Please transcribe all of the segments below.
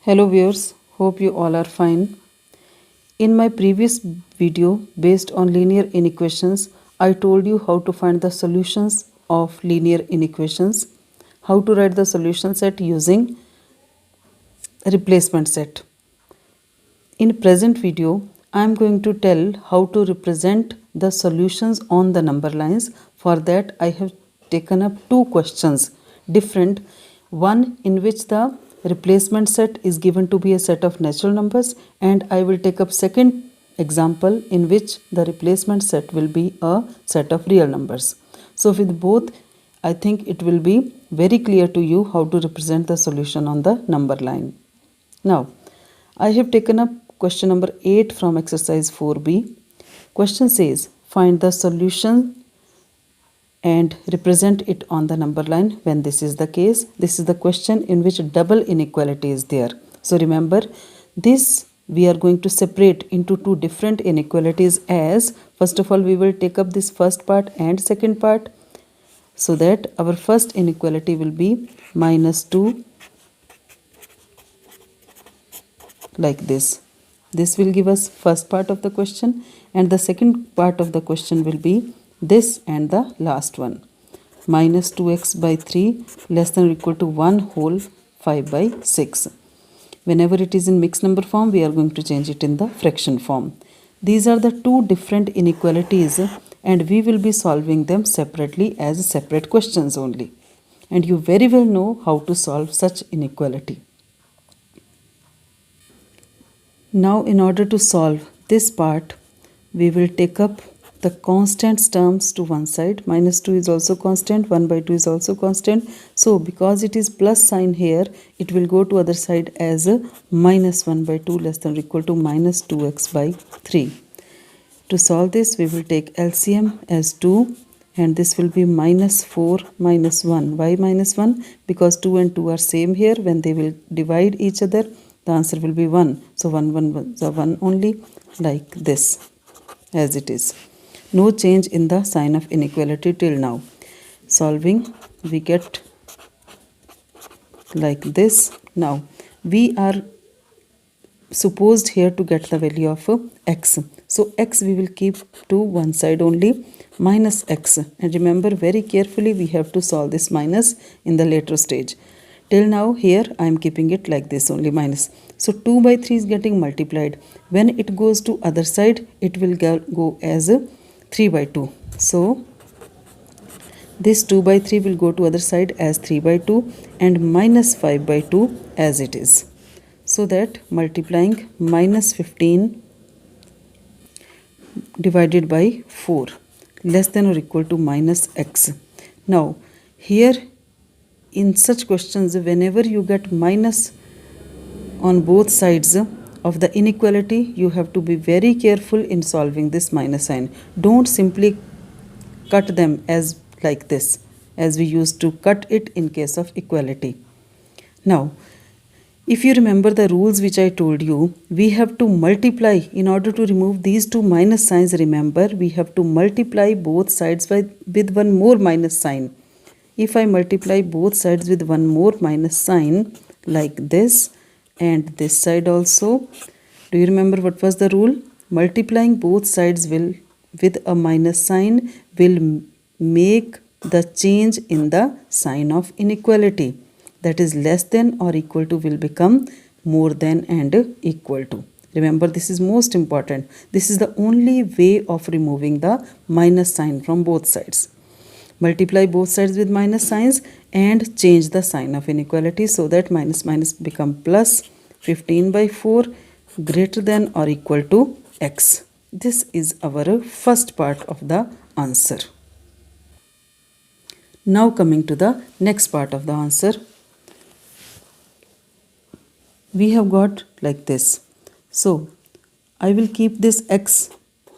Hello viewers, hope you all are fine. In my previous video based on linear inequations, I told you how to find the solutions of linear inequations, how to write the solution set using replacement set. In present video, I am going to tell how to represent the solutions on the number lines. For that, I have taken up two questions, different. One in which the replacement set is given to be a set of natural numbers, and I will take up second example in which the replacement set will be a set of real numbers. So with both, I think it will be very clear to you how to represent the solution on the number line. Now, I have taken up question number 8 from exercise 4b. Question says, find the solution and represent it on the number line when this is the case. This is the question in which double inequality is there. So remember, this we are going to separate into two different inequalities as, first of all, we will take up this first part and second part, so that our first inequality will be minus 2 like this. This will give us first part of the question, and the second part of the question will be this and the last one, minus 2x by 3 less than or equal to 1 whole 5 by 6. Whenever it is in mixed number form, we are going to change it in the fraction form. These are the two different inequalities, and we will be solving them separately as separate questions only. And you very well know how to solve such inequality. Now, in order to solve this part, we will take up the constant terms to one side. Minus 2 is also constant, 1 by 2 is also constant. So, because it is plus sign here, it will go to other side as a minus 1 by 2 less than or equal to minus 2x by 3. To solve this, we will take LCM as 2, and this will be minus 4 minus 1. Why minus 1? Because 2 and 2 are same here. When they will divide each other, the answer will be 1. So 1, 1, 1 only, like this, as it is. No change in the sign of inequality till now. Solving, we get like this. Now, we are supposed here to get the value of x. So x we will keep to one side only, minus x. And remember very carefully, we have to solve this minus in the later stage. Till now here I am keeping it like this only, minus. So 2 by 3 is getting multiplied. When it goes to other side, it will go as 3 by 2. So this 2 by 3 will go to other side as 3 by 2 and minus 5 by 2 as it is. So that multiplying minus 15 divided by 4 less than or equal to minus x. Now here in such questions, whenever you get minus on both sides of the inequality, you have to be very careful in solving this minus sign. Don't simply cut them as like this, as we used to cut it in case of equality. Now, if you remember the rules which I told you, we have to multiply in order to remove these two minus signs. Remember, we have to multiply both sides with one more minus sign. If I multiply both sides with one more minus sign like this, and this side also, do you remember what was the rule? Multiplying both sides with a minus sign will make the change in the sign of inequality. That is, less than or equal to will become more than and equal to. Remember, this is most important. This is the only way of removing the minus sign from both sides. Multiply both sides with minus signs and change the sign of inequality so that minus minus become plus. 15 by 4 greater than or equal to x. This is our first part of the answer. Now coming to the next part of the answer. We have got like this. So I will keep this x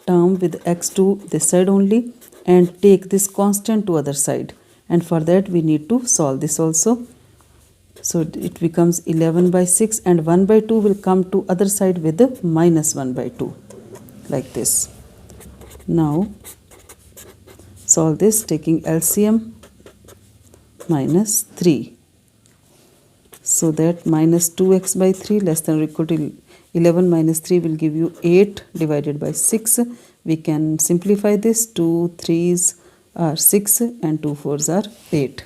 term with x to this side only and take this constant to other side, and for that we need to solve this also. So it becomes 11 by 6 and 1 by 2 will come to other side with the minus 1 by 2 like this. Now solve this taking LCM minus 3. So that minus 2x by 3 less than or equal to 11 minus 3 will give you 8 divided by 6. We can simplify this. 2 3s are 6 and 2 4s are 8.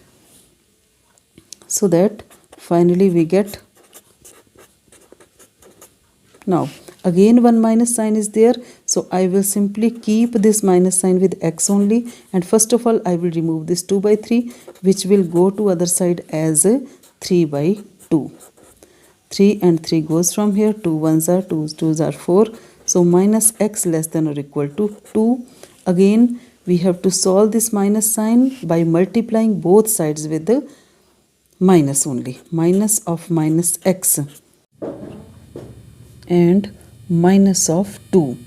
So that finally we get, now again one minus sign is there, so I will simply keep this minus sign with x only, and first of all I will remove this 2 by 3 which will go to other side as 3 by 2. 3 and 3 goes from here, 2 1s are 2 2s are 4, so minus x less than or equal to 2. Again we have to solve this minus sign by multiplying both sides with the minus only, minus of minus x and minus of 2.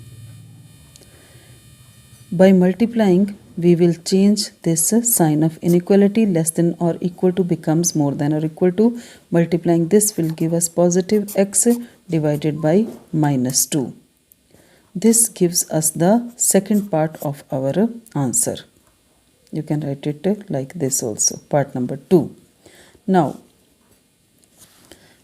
By multiplying we will change this sign of inequality. Less than or equal to becomes more than or equal to. Multiplying this will give us positive x divided by minus 2. This gives us the second part of our answer. You can write it like this also, part number 2. Now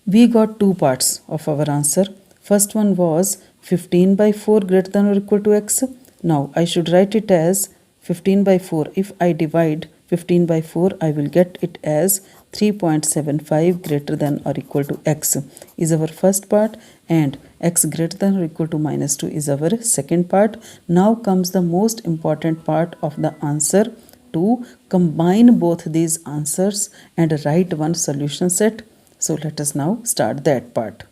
we got two parts of our answer. First one was 15 by 4 greater than or equal to x. Now I should write it as 15 by 4. If I divide 15 by 4, I will get it as 3.75 greater than or equal to x is our first part, and x greater than or equal to minus 2 is our second part. Now comes the most important part of the answer, to combine both these answers and write one solution set. So let us now start that part.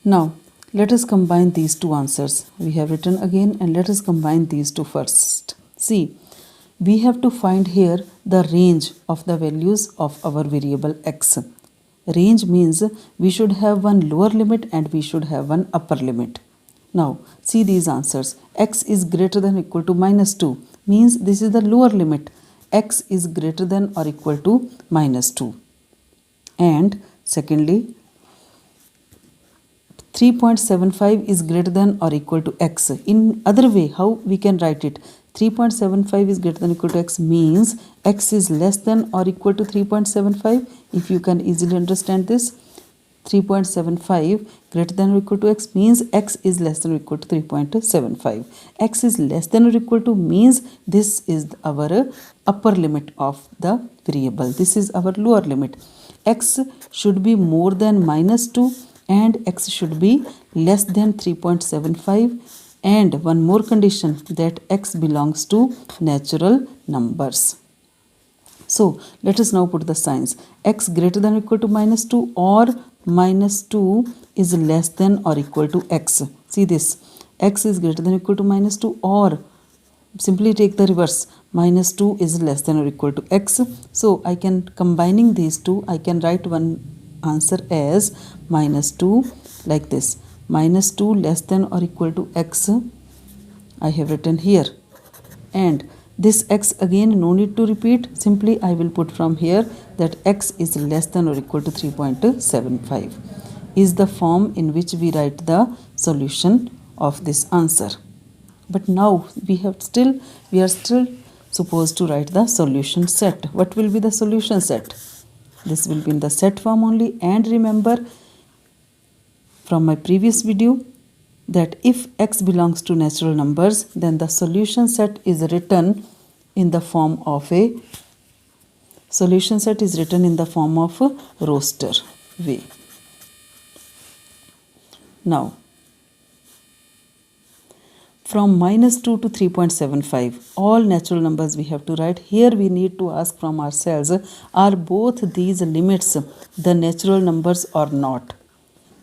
Now let us combine these two answers. We have written again, and let us combine these two first. See, we have to find here the range of the values of our variable x. Range means we should have one lower limit and we should have one upper limit. Now see these answers. X is greater than or equal to minus 2 means this is the lower limit. X is greater than or equal to minus 2. And secondly, 3.75 is greater than or equal to x. In other way, how we can write it? 3.75 is greater than or equal to x means x is less than or equal to 3.75. If you can easily understand this, 3.75 greater than or equal to x means x is less than or equal to 3.75. X is less than or equal to means this is our upper limit of the variable. This is our lower limit. X should be more than minus 2 and x should be less than 3.75, and one more condition, that x belongs to natural numbers. So let us now put the signs. X greater than or equal to minus 2 or minus 2 is less than or equal to x. See this, x is greater than or equal to minus 2, or simply take the reverse, minus 2 is less than or equal to x. So I can, combining these two, I can write one answer as minus 2 like this. Minus 2 less than or equal to x I have written here, and this x again no need to repeat, simply I will put from here that x is less than or equal to 3.75 is the form in which we write the solution of this answer. But now we are still supposed to write the solution set. What will be the solution set? This will be in the set form only, and remember from my previous video that if x belongs to natural numbers, then the solution set is written in the form of a roster way. Now from minus 2 to 3.75, all natural numbers we have to write. Here we need to ask from ourselves, are both these limits the natural numbers or not?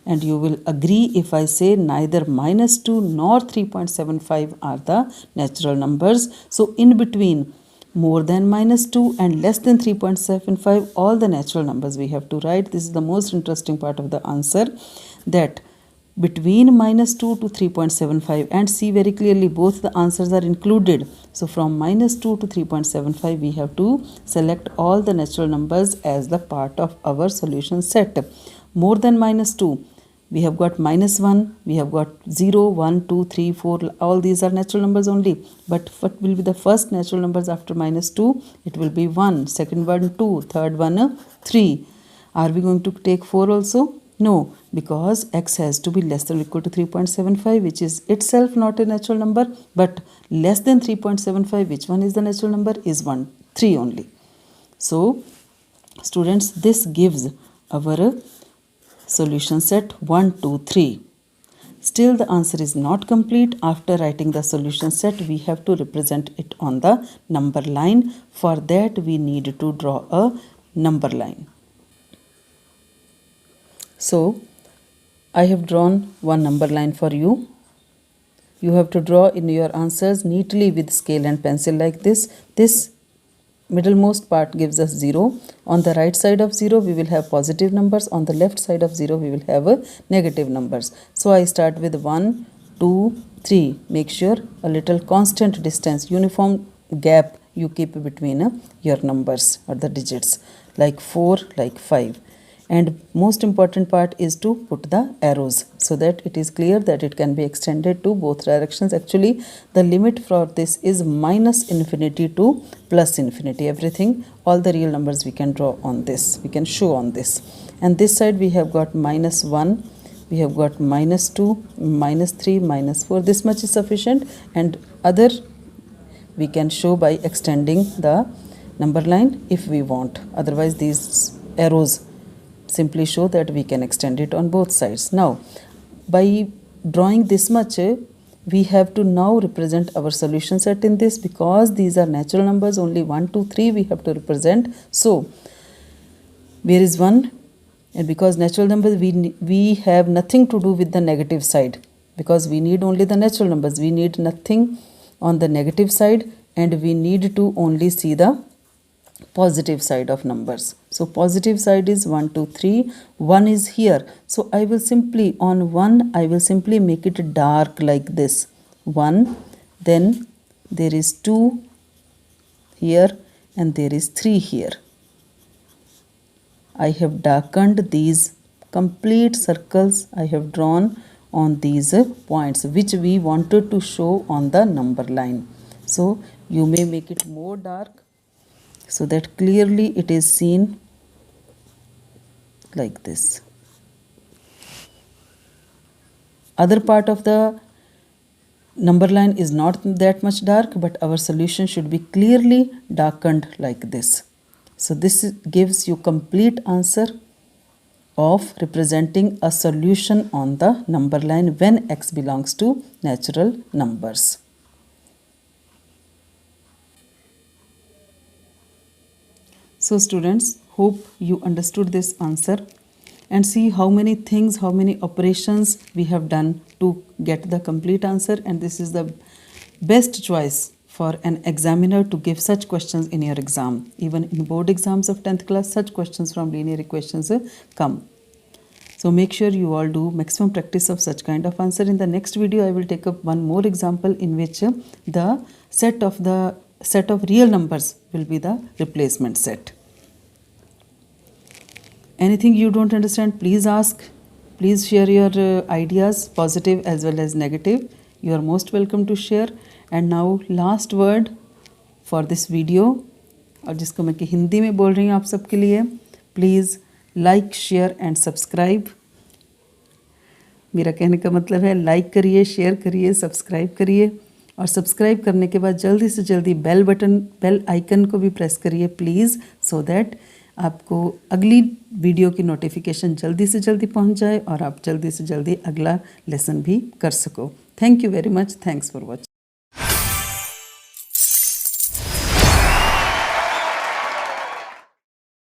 And you will agree if I say neither minus 2 nor 3.75 are the natural numbers. So in between more than minus 2 and less than 3.75, all the natural numbers we have to write. This is the most interesting part of the answer, that between minus 2 to 3.75, and see very clearly both the answers are included. So from minus 2 to 3.75 we have to select all the natural numbers as the part of our solution set. More than minus 2, we have got -1, we have got 0, 1, 2, 3, 4, all these are natural numbers only. But what will be the first natural numbers after -2? It will be 1, second one 2, third one 3. Are we going to take 4 also? No, because x has to be less than or equal to 3.75, which is itself not a natural number, but less than 3.75, which one is the natural number? Is 1, 3 only. So, students, this gives our solution set 1, 2, 3. Still the answer is not complete. After writing the solution set, we have to represent it on the number line. For that, we need to draw a number line. So, I have drawn one number line for you. You have to draw in your answers neatly with scale and pencil like this. This middlemost part gives us 0. On the right side of 0, we will have positive numbers. On the left side of 0, we will have negative numbers. So, I start with 1, 2, 3. Make sure a little constant distance, uniform gap you keep between your numbers or the digits, like 4, like 5. And most important part is to put the arrows so that it is clear that it can be extended to both directions. Actually, the limit for this is -infinity to +infinity. Everything, all the real numbers we can draw on this, we can show on this. And this side we have got -1, we have got -2, -3, -4. This much is sufficient, and other we can show by extending the number line if we want. Otherwise, these arrows simply show that we can extend it on both sides. Now, by drawing this much, we have to now represent our solution set in this, because these are natural numbers, only 1, 2, 3 we have to represent. So, where is 1? And because natural numbers, we have nothing to do with the negative side, because we need only the natural numbers. We need nothing on the negative side, and we need to only see the positive side of numbers. So positive side is 1, 2, 3. 1 is here. So I will simply, on 1, I will simply make it dark like this. 1, then there is 2 here, and there is 3 here. I have darkened these complete circles I have drawn on these points, which we wanted to show on the number line. So you may make it more dark, so that clearly it is seen like this. Other part of the number line is not that much dark, but our solution should be clearly darkened like this. So this gives you complete answer of representing a solution on the number line when x belongs to natural numbers. So students, hope you understood this answer, and see how many things, how many operations we have done to get the complete answer. And this is the best choice for an examiner to give such questions in your exam. Even in board exams of 10th class, such questions from linear equations come. So make sure you all do maximum practice of such kind of answer. In the next video, I will take up one more example in which the set of real numbers will be the replacement set. Anything you don't understand, please ask. Please share your ideas, positive as well as negative. You are most welcome to share. And now last word for this video, और जिसको मैं कि हिंदी में बोल रही हूँ आप सबके लिए, please like, share and subscribe. मेरा कहने का मतलब है लाइक करिए, शेयर करिए, सब्सक्राइब करिए, और सब्सक्राइब करने के बाद जल्दी से जल्दी बेल आइकन को भी प्रेस करिए प्लीज़, सो दैट आपको अगली वीडियो की नोटिफिकेशन जल्दी से जल्दी पहुंच जाए और आप जल्दी से जल्दी अगला लेसन भी कर सको. Thank you very much. Thanks for watching.